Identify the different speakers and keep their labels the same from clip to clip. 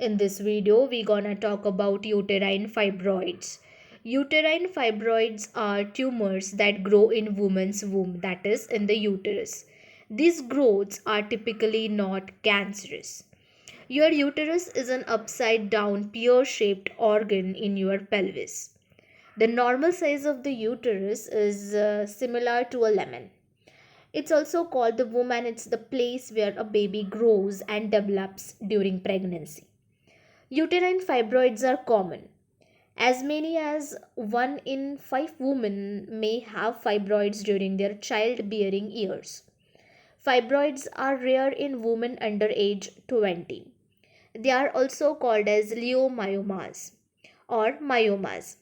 Speaker 1: In this video, we gonna talk about uterine fibroids. Uterine fibroids are tumors that grow in woman's womb, that is, in the uterus. These growths are typically not cancerous. Your uterus is an upside down, pear shaped organ in your pelvis. The normal size of the uterus is similar to a lemon. It's also called the womb, and it's the place where a baby grows and develops during pregnancy. Uterine fibroids are common. As many as 1 in 5 women may have fibroids during their childbearing years. Fibroids are rare in women under age 20. They are also called as leiomyomas or myomas.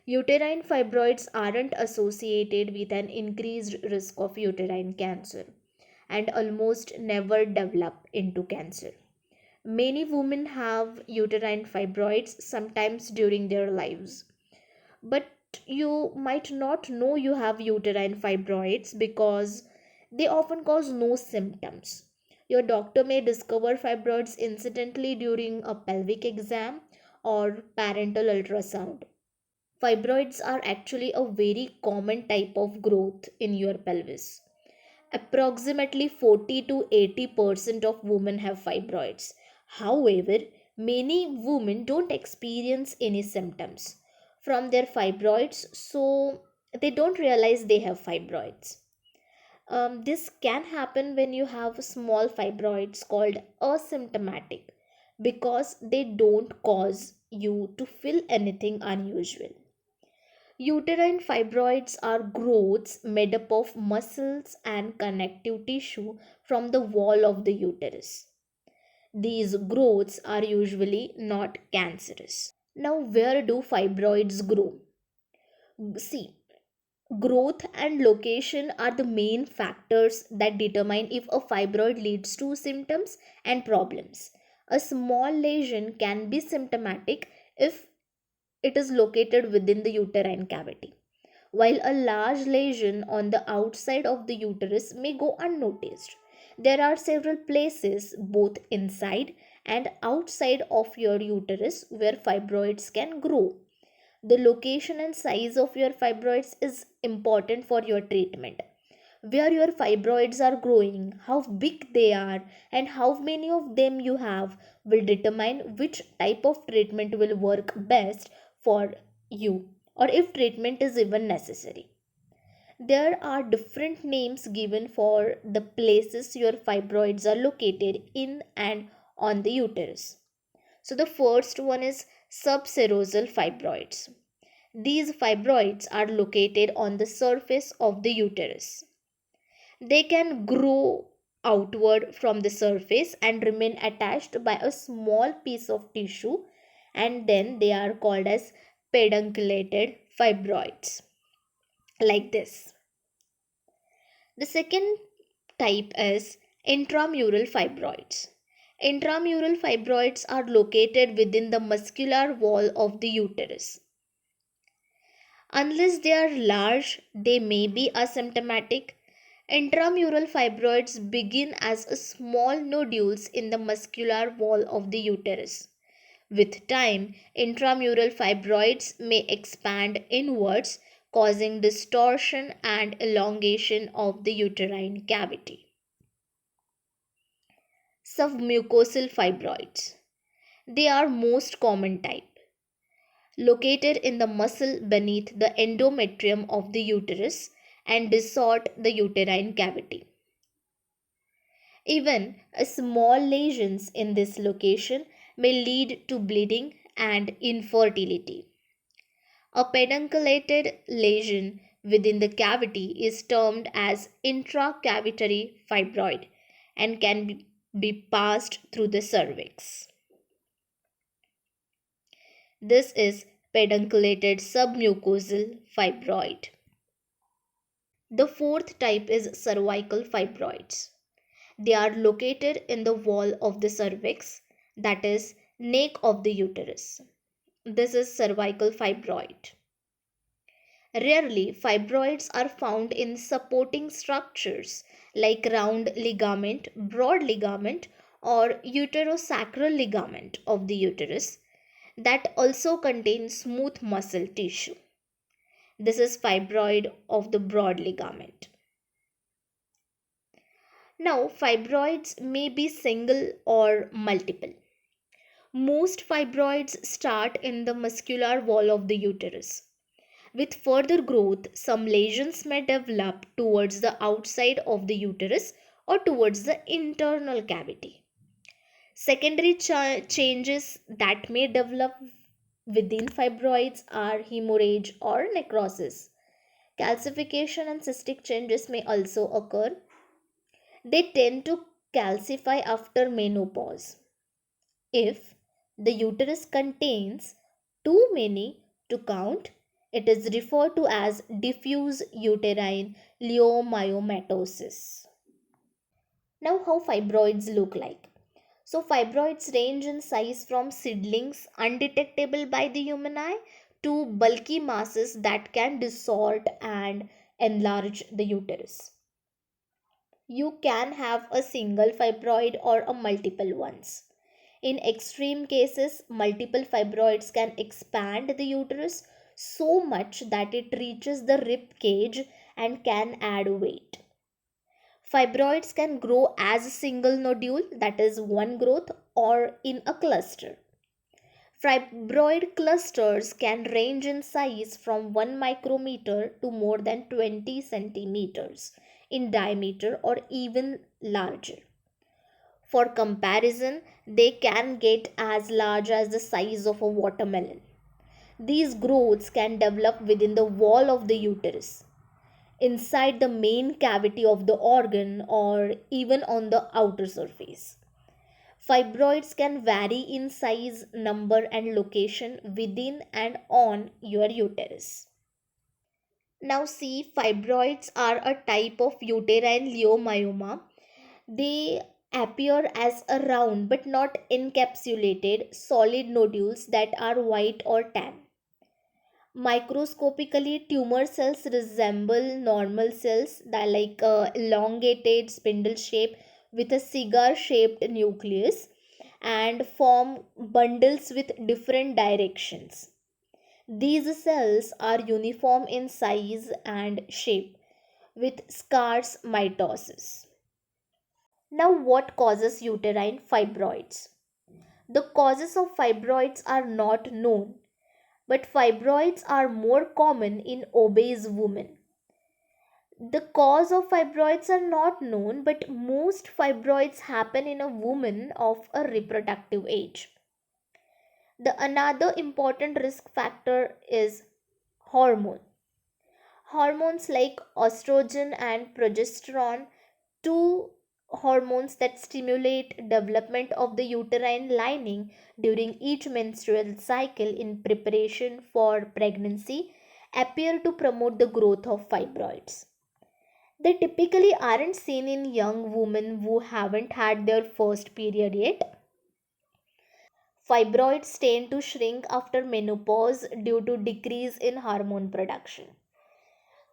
Speaker 1: Uterine fibroids aren't associated with an increased risk of uterine cancer and almost never develop into cancer. Many women have uterine fibroids sometimes during their lives, but you might not know you have uterine fibroids because they often cause no symptoms. Your doctor may discover fibroids incidentally during a pelvic exam or parental ultrasound. Fibroids are actually a very common type of growth in your pelvis. Approximately 40 to 80% of women have fibroids. However, many women don't experience any symptoms from their fibroids, so they don't realize they have fibroids. This can happen when you have small fibroids called asymptomatic because they don't cause you to feel anything unusual. Uterine fibroids are growths made up of muscles and connective tissue from the wall of the uterus. These growths are usually not cancerous. Now, where do fibroids grow? See, growth and location are the main factors that determine if a fibroid leads to symptoms and problems. A small lesion can be symptomatic if it is located within the uterine cavity, while a large lesion on the outside of the uterus may go unnoticed. There are several places, both inside and outside of your uterus, where fibroids can grow. The location and size of your fibroids is important for your treatment. Where your fibroids are growing, how big they are, and how many of them you have will determine which type of treatment will work best for you or if treatment is even necessary. There are different names given for the places your fibroids are located in and on the uterus. So, the first one is subserosal fibroids. These fibroids are located on the surface of the uterus. They can grow outward from the surface and remain attached by a small piece of tissue, and then they are called as pedunculated fibroids, like this. The second type is intramural fibroids. Intramural fibroids are located within the muscular wall of the uterus. Unless they are large, they may be asymptomatic. Intramural fibroids begin as small nodules in the muscular wall of the uterus. With time, intramural fibroids may expand inwards, causing distortion and elongation of the uterine cavity. Submucosal fibroids. They are most common type, located in the muscle beneath the endometrium of the uterus and distort the uterine cavity. Even small lesions in this location may lead to bleeding and infertility. A pedunculated lesion within the cavity is termed as intracavitary fibroid and can be passed through the cervix. This is pedunculated submucosal fibroid. The fourth type is cervical fibroids. They are located in the wall of the cervix, that is, neck of the uterus. This is cervical fibroid. Rarely, fibroids are found in supporting structures like round ligament, broad ligament, or uterosacral ligament of the uterus that also contains smooth muscle tissue. This is fibroid of the broad ligament. Now, fibroids may be single or multiple. Most fibroids start in the muscular wall of the uterus. With further growth, some lesions may develop towards the outside of the uterus or towards the internal cavity. Secondary changes that may develop within fibroids are hemorrhage or necrosis. Calcification and cystic changes may also occur. They tend to calcify after menopause. If the uterus contains too many to count, it is referred to as diffuse uterine leiomyomatosis. Now, how fibroids look like? So, fibroids range in size from seedlings undetectable by the human eye to bulky masses that can distort and enlarge the uterus. You can have a single fibroid or a multiple ones. In extreme cases, multiple fibroids can expand the uterus so much that it reaches the rib cage and can add weight. Fibroids can grow as a single nodule, that is, one growth, or in a cluster. Fibroid clusters can range in size from 1 micrometer to more than 20 centimeters in diameter or even larger. For comparison, they can get as large as the size of a watermelon. These growths can develop within the wall of the uterus, inside the main cavity of the organ, or even on the outer surface. Fibroids can vary in size, number, and location within and on your uterus. Now, see, fibroids are a type of uterine leiomyoma. They appear as a round but not encapsulated solid nodules that are white or tan. Microscopically, tumor cells resemble normal cells that like elongated spindle shape with a cigar shaped nucleus and form bundles with different directions. These cells are uniform in size and shape with scarce mitosis. Now, what causes uterine fibroids? The causes of fibroids are not known, but fibroids are more common in obese women. The cause of fibroids are not known, but most fibroids happen in a woman of a reproductive age. The another important risk factor is hormone. Hormones like estrogen and progesterone, two hormones that stimulate development of the uterine lining during each menstrual cycle in preparation for pregnancy, appear to promote the growth of fibroids. They typically aren't seen in young women who haven't had their first period yet. Fibroids tend to shrink after menopause due to decrease in hormone production.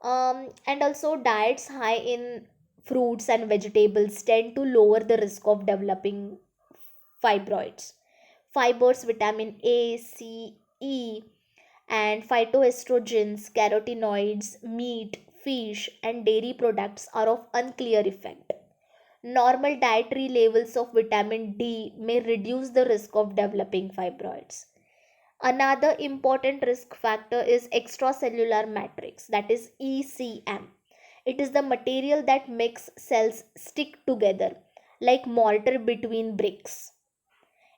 Speaker 1: And also, diets high in fruits and vegetables tend to lower the risk of developing fibroids. Fibers, vitamin A, C, E, and phytoestrogens, carotenoids, meat, fish, and dairy products are of unclear effect. Normal dietary levels of vitamin D may reduce the risk of developing fibroids. Another important risk factor is extracellular matrix, that is ECM. It is the material that makes cells stick together like mortar between bricks.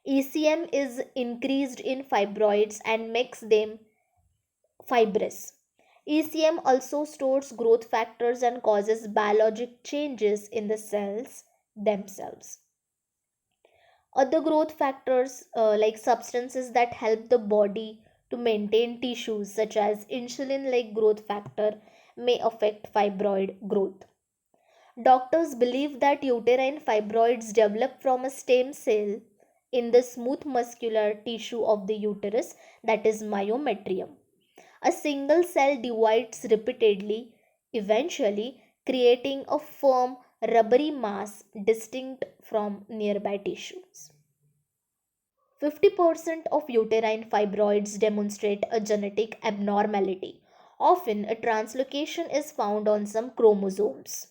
Speaker 1: ECM is increased in fibroids and makes them fibrous. ECM also stores growth factors and causes biologic changes in the cells themselves. Other growth factors, like substances that help the body to maintain tissues, such as insulin like growth factor, may affect fibroid growth. Doctors believe that uterine fibroids develop from a stem cell in the smooth muscular tissue of the uterus, that is myometrium. A single cell divides repeatedly, eventually creating a firm, rubbery mass distinct from nearby tissues. 50% of uterine fibroids demonstrate a genetic abnormality. Often, a translocation is found on some chromosomes.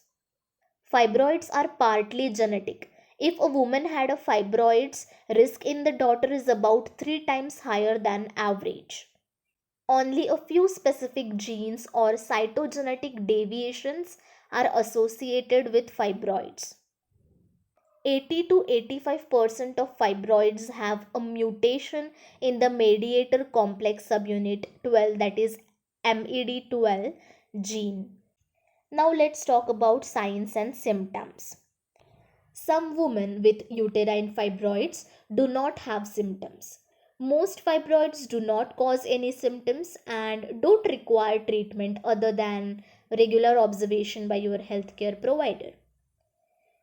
Speaker 1: Fibroids are partly genetic. If a woman had a fibroids, risk in the daughter is about 3 times higher than average. Only a few specific genes or cytogenetic deviations are associated with fibroids. 80 to 85% of fibroids have a mutation in the mediator complex subunit 12, that is MED12 gene. Now let's talk about signs and symptoms. Some women with uterine fibroids do not have symptoms. Most fibroids do not cause any symptoms and don't require treatment other than regular observation by your healthcare provider.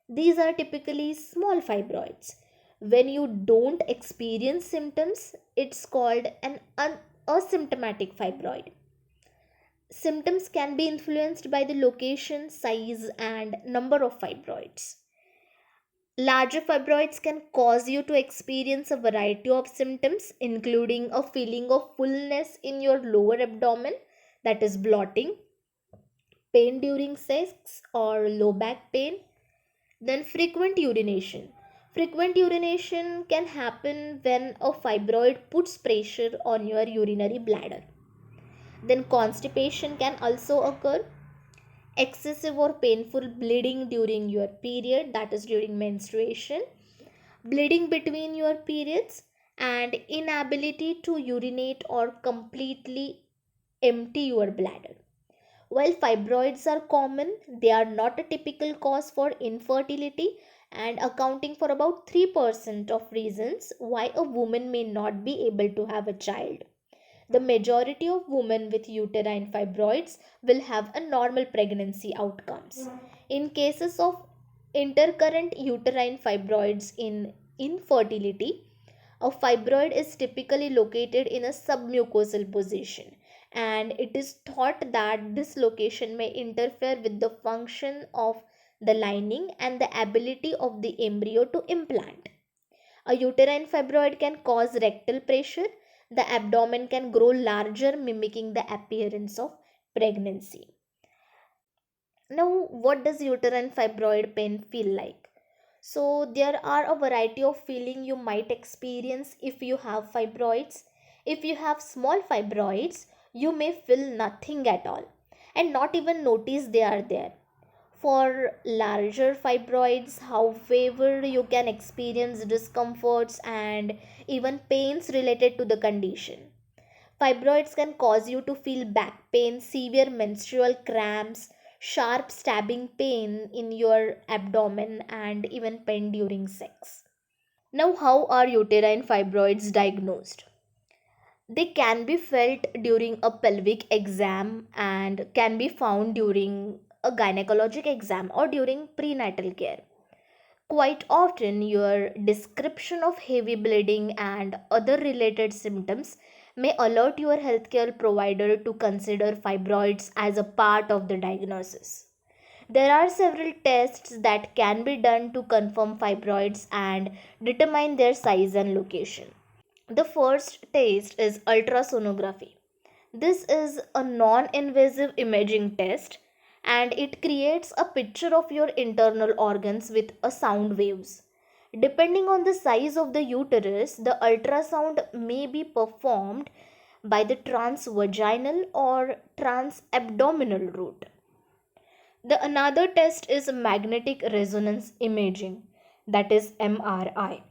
Speaker 1: These are typically small fibroids. When you don't experience symptoms, it's called an asymptomatic fibroid. Symptoms can be influenced by the location, size, and number of fibroids. Larger fibroids can cause you to experience a variety of symptoms, including a feeling of fullness in your lower abdomen, that is bloating, pain during sex or low back pain, then frequent urination. Frequent urination can happen when a fibroid puts pressure on your urinary bladder. Then constipation can also occur. Excessive or painful bleeding during your period, that is during menstruation, bleeding between your periods, and inability to urinate or completely empty your bladder. While fibroids are common, they are not a typical cause for infertility and accounting for about 3% of reasons why a woman may not be able to have a child. The majority of women with uterine fibroids will have a normal pregnancy outcomes. In cases of intercurrent uterine fibroids in infertility, a fibroid is typically located in a submucosal position, and it is thought that this location may interfere with the function of the lining and the ability of the embryo to implant. A uterine fibroid can cause rectal pressure. The abdomen can grow larger, mimicking the appearance of pregnancy. Now, what does uterine fibroid pain feel like? So, there are a variety of feeling you might experience if you have fibroids. If you have small fibroids, you may feel nothing at all and not even notice they are there. For larger fibroids, however, you can experience discomforts and even pains related to the condition. Fibroids can cause you to feel back pain, severe menstrual cramps, sharp stabbing pain in your abdomen, and even pain during sex. Now, how are uterine fibroids diagnosed? They can be felt during a pelvic exam and can be found during a gynecologic exam or during prenatal care. Quite often, your description of heavy bleeding and other related symptoms may alert your healthcare provider to consider fibroids as a part of the diagnosis. There are several tests that can be done to confirm fibroids and determine their size and location. The first test is ultrasonography. This is a non invasive imaging test and it creates a picture of your internal organs with a sound waves. Depending on the size of the uterus, the ultrasound may be performed by the transvaginal or transabdominal route. The another test is magnetic resonance imaging, that is MRI.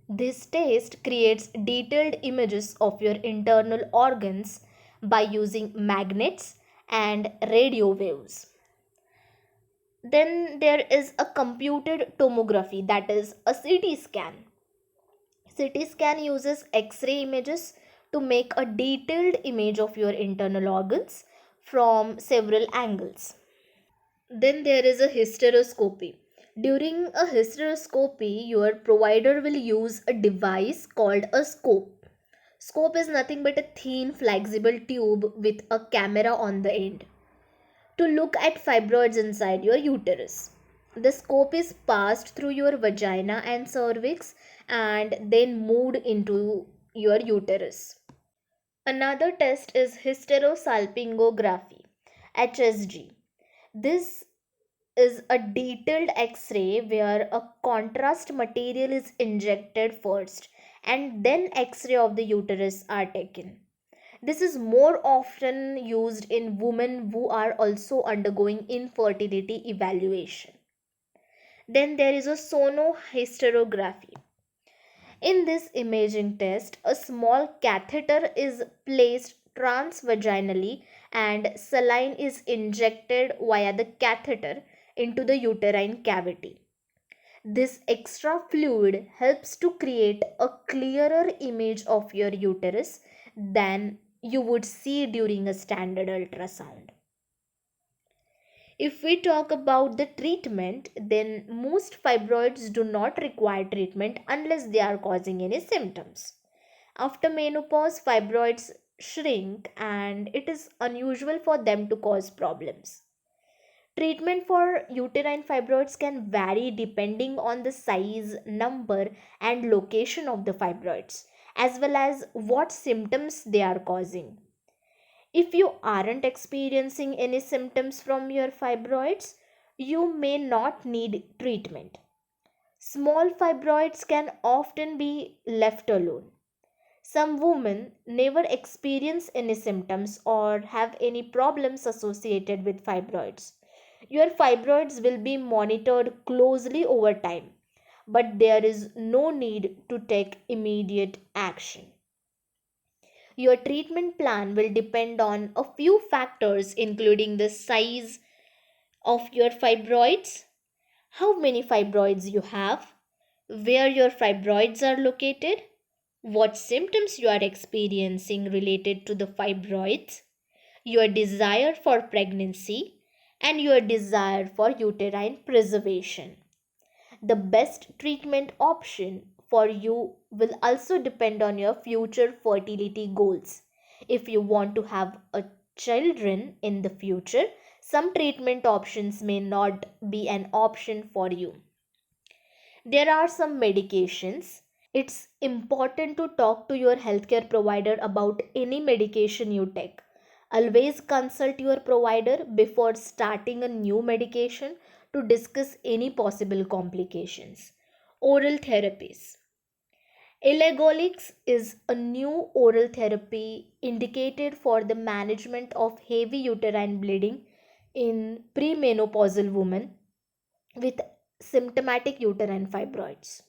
Speaker 1: This test creates detailed images of your internal organs by using magnets and radio waves. Then there is a computed tomography, that is a CT scan. CT scan uses X-ray images to make a detailed image of your internal organs from several angles. Then there is a hysteroscopy. During a hysteroscopy, your provider will use a device called a scope. Scope is nothing but a thin, flexible tube with a camera on the end to look at fibroids inside your uterus. The scope is passed through your vagina and cervix and then moved into your uterus. Another test is hysterosalpingography, HSG. This is a detailed X-ray where a contrast material is injected first and then X-ray of the uterus are taken. This is more often used in women who are also undergoing infertility evaluation. Then there is a sonohysterography. In this imaging test, a small catheter is placed transvaginally and saline is injected via the catheter into the uterine cavity. This extra fluid helps to create a clearer image of your uterus than you would see during a standard ultrasound. If we talk about the treatment, then most fibroids do not require treatment unless they are causing any symptoms. After menopause, fibroids shrink and it is unusual for them to cause problems. Treatment for uterine fibroids can vary depending on the size, number, and location of the fibroids, as well as what symptoms they are causing. If you aren't experiencing any symptoms from your fibroids, you may not need treatment. Small fibroids can often be left alone. Some women never experience any symptoms or have any problems associated with fibroids. Your fibroids will be monitored closely over time, but there is no need to take immediate action. Your treatment plan will depend on a few factors, including the size of your fibroids, how many fibroids you have, where your fibroids are located, what symptoms you are experiencing related to the fibroids, your desire for pregnancy, and your desire for uterine preservation. The best treatment option for you will also depend on your future fertility goals. If you want to have a children in the future, some treatment options may not be an option for you. There are some medications. It's important to talk to your healthcare provider about any medication you take. Always consult your provider before starting a new medication to discuss any possible complications. Oral therapies. Elagolix is a new oral therapy indicated for the management of heavy uterine bleeding in premenopausal women with symptomatic uterine fibroids.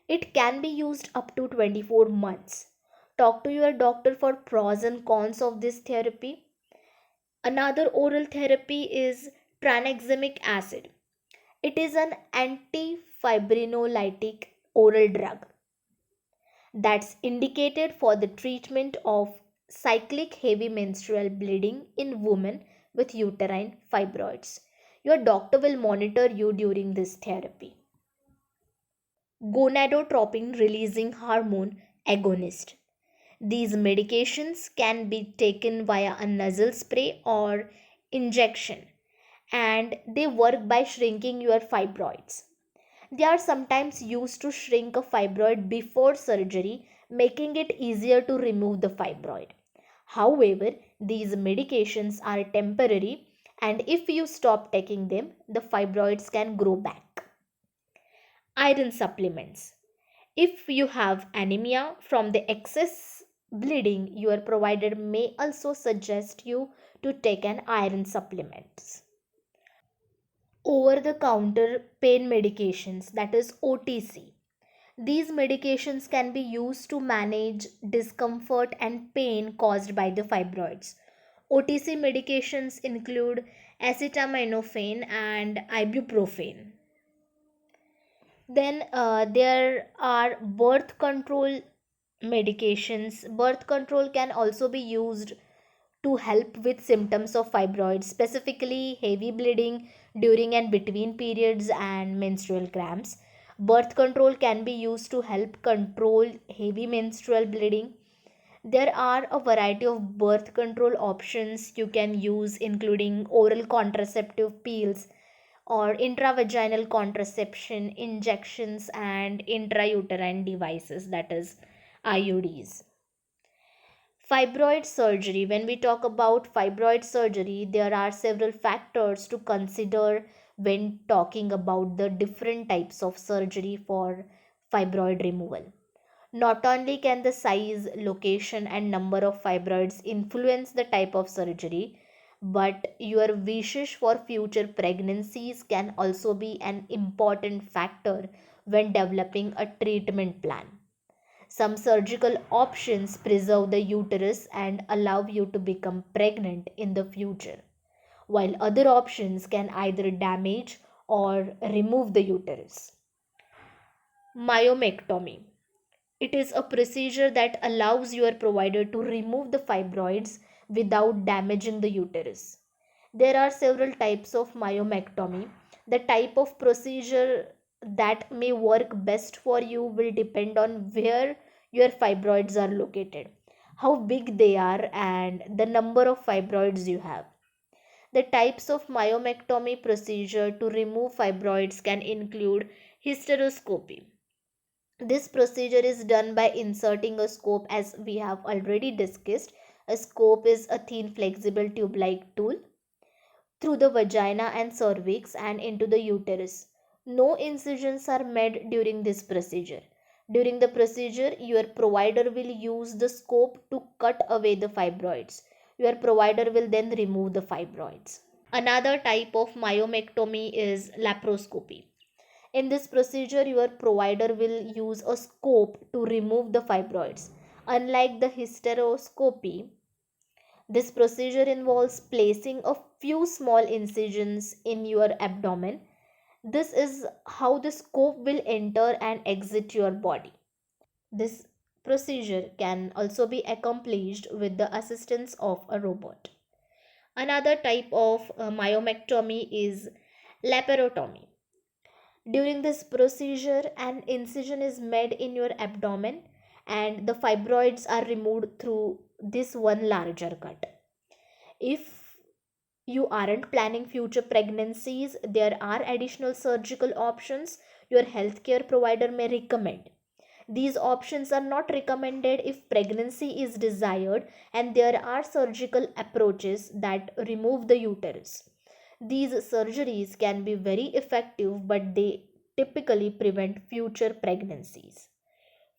Speaker 1: It can be used up to 24 months. Talk to your doctor for pros and cons of this therapy. Another oral therapy is tranexamic acid. It is an antifibrinolytic oral drug that's indicated for the treatment of cyclic heavy menstrual bleeding in women with uterine fibroids. Your doctor will monitor you during this therapy. Gonadotropin releasing hormone agonist. These medications can be taken via a nasal spray or injection, and they work by shrinking your fibroids. They are sometimes used to shrink a fibroid before surgery, making it easier to remove the fibroid. However, these medications are temporary, and if you stop taking them, the fibroids can grow back. Iron supplements. If you have anemia from the excess bleeding, your provider may also suggest you to take an iron supplement. Over the counter pain medications, that is OTC. These medications can be used to manage discomfort and pain caused by the fibroids. OTC medications include acetaminophen and ibuprofen. Then there are birth control medications. Birth control can also be used to help with symptoms of fibroids, specifically heavy bleeding during and between periods and menstrual cramps. Birth control can be used to help control heavy menstrual bleeding. There are a variety of birth control options you can use, including oral contraceptive pills or intravaginal contraception, injections, and intrauterine devices, that is IUDs. Fibroid surgery. When we talk about fibroid surgery, there are several factors to consider when talking about the different types of surgery for fibroid removal. Not only can the size, location, and number of fibroids influence the type of surgery, but your wishes for future pregnancies can also be an important factor when developing a treatment plan. Some surgical options preserve the uterus and allow you to become pregnant in the future, while other options can either damage or remove the uterus. Myomectomy. It is a procedure that allows your provider to remove the fibroids without damaging the uterus. There are several types of myomectomy. The type of procedure that may work best for you will depend on where your fibroids are located, how big they are, and the number of fibroids you have. The types of myomectomy procedure to remove fibroids can include hysteroscopy. This procedure is done by inserting a scope, as we have already discussed. A scope is a thin, flexible tube like tool through the vagina and cervix and into the uterus. No incisions are made during this procedure. During the procedure, your provider will use the scope to cut away the fibroids. Your provider will then remove the fibroids. Another type of myomectomy is laparoscopy. In this procedure, your provider will use a scope to remove the fibroids. Unlike the hysteroscopy, this procedure involves placing a few small incisions in your abdomen. This is how the scope will enter and exit your body. This procedure can also be accomplished with the assistance of a robot. Another type of myomectomy is laparotomy. During this procedure, an incision is made in your abdomen and the fibroids are removed through this one larger cut. If you aren't planning future pregnancies, there are additional surgical options your healthcare provider may recommend. These options are not recommended if pregnancy is desired, and there are surgical approaches that remove the uterus. These surgeries can be very effective, but they typically prevent future pregnancies.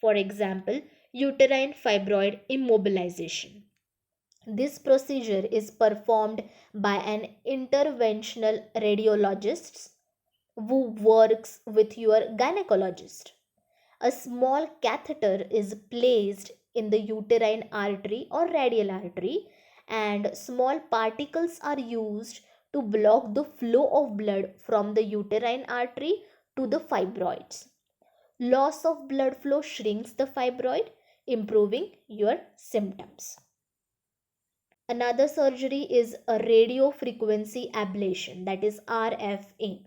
Speaker 1: For example, uterine fibroid immobilization. This procedure is performed by an interventional radiologist who works with your gynecologist. A small catheter is placed in the uterine artery or radial artery, and small particles are used to block the flow of blood from the uterine artery to the fibroids. Loss of blood flow shrinks the fibroid, improving your symptoms. Another surgery is a radio frequency ablation, that is RFA.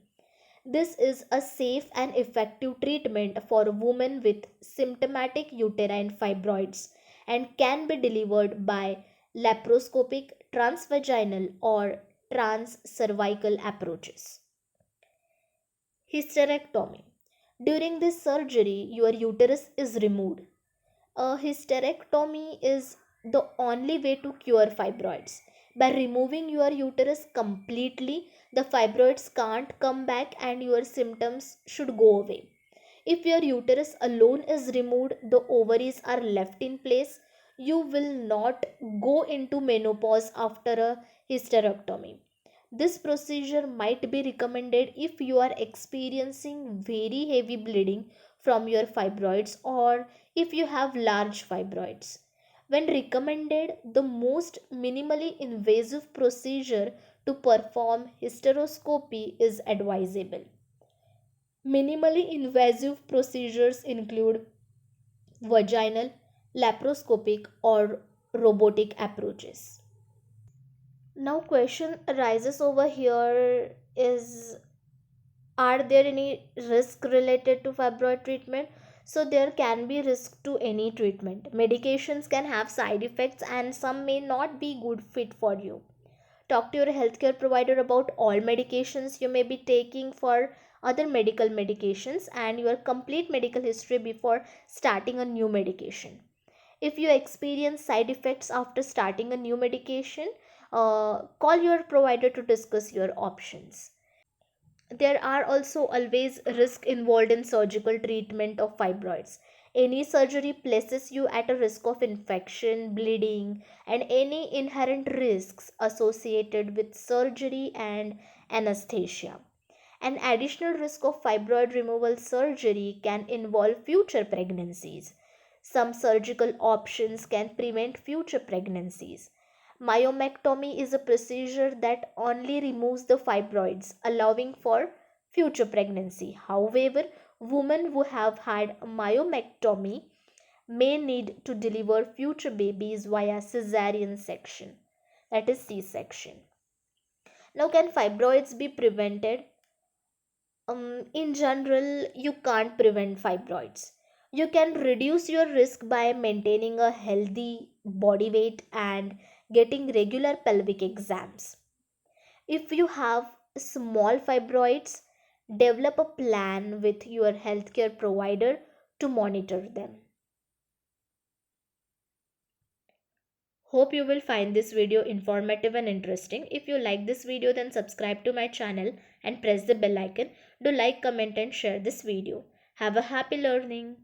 Speaker 1: This is a safe and effective treatment for women with symptomatic uterine fibroids and can be delivered by laparoscopic, transvaginal, or transcervical approaches. Hysterectomy. During this surgery, your uterus is removed. A hysterectomy is the only way to cure fibroids. By removing your uterus completely, the fibroids can't come back and your symptoms should go away. If your uterus alone is removed, the ovaries are left in place. You will not go into menopause after a hysterectomy. This procedure might be recommended if you are experiencing very heavy bleeding from your fibroids or if you have large fibroids. When recommended, the most minimally invasive procedure to perform hysteroscopy is advisable. Minimally invasive procedures include vaginal, laparoscopic, or robotic approaches. Now, question arises over here is, are there any risk related to fibroid treatment? So there can be risk to any treatment. Medications can have side effects and some may not be good fit for you. Talk to your healthcare provider about all medications you may be taking for other medical medications and your complete medical history before starting a new medication. If you experience side effects after starting a new medication, call your provider to discuss your options. There are also always risks involved in surgical treatment of fibroids. Any surgery places you at a risk of infection, bleeding, and any inherent risks associated with surgery and anesthesia. An additional risk of fibroid removal surgery can involve future pregnancies. Some surgical options can prevent future pregnancies. Myomectomy is a procedure that only removes the fibroids, allowing for future pregnancy. However, women who have had a myomectomy may need to deliver future babies via cesarean section, that is C section. Now, can fibroids be prevented? In general, you can't prevent fibroids. You can reduce your risk by maintaining a healthy body weight and getting regular pelvic exams. If you have small fibroids, develop a plan with your healthcare provider to monitor them. Hope you will find this video informative and interesting. If you like this video, then subscribe to my channel and press the bell icon. Do like, comment and share this video. Have a happy learning.